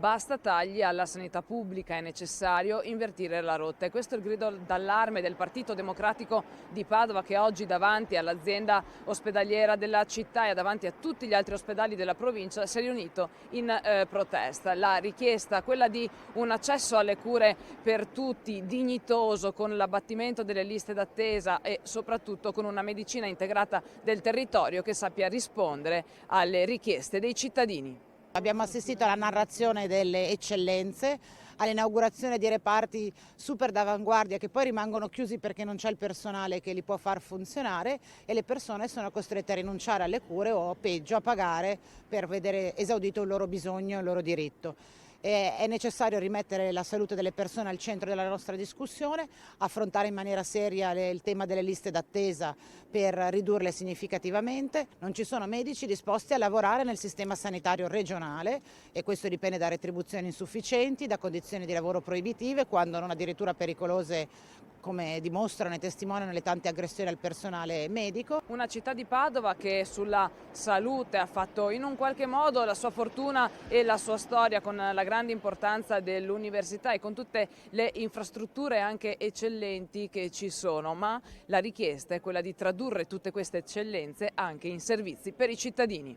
Basta tagli alla sanità pubblica, è necessario invertire la rotta. E questo è il grido d'allarme del Partito Democratico di Padova, che oggi davanti all'azienda ospedaliera della città e davanti a tutti gli altri ospedali della provincia si è riunito in protesta. La richiesta, quella di un accesso alle cure per tutti dignitoso, con l'abbattimento delle liste d'attesa e soprattutto con una medicina integrata del territorio che sappia rispondere alle richieste dei cittadini. Abbiamo assistito alla narrazione delle eccellenze, all'inaugurazione di reparti super d'avanguardia che poi rimangono chiusi perché non c'è il personale che li può far funzionare e le persone sono costrette a rinunciare alle cure o peggio a pagare per vedere esaudito il loro bisogno e il loro diritto. È necessario rimettere la salute delle persone al centro della nostra discussione, affrontare in maniera seria il tema delle liste d'attesa per ridurle significativamente. Non ci sono medici disposti a lavorare nel sistema sanitario regionale e questo dipende da retribuzioni insufficienti, da condizioni di lavoro proibitive, quando non addirittura pericolose, come dimostrano e testimoniano le tante aggressioni al personale medico. Una città di Padova che sulla salute ha fatto in un qualche modo la sua fortuna e la sua storia, con la grande importanza dell'università e con tutte le infrastrutture anche eccellenti che ci sono, ma la richiesta è quella di tradurre tutte queste eccellenze anche in servizi per i cittadini.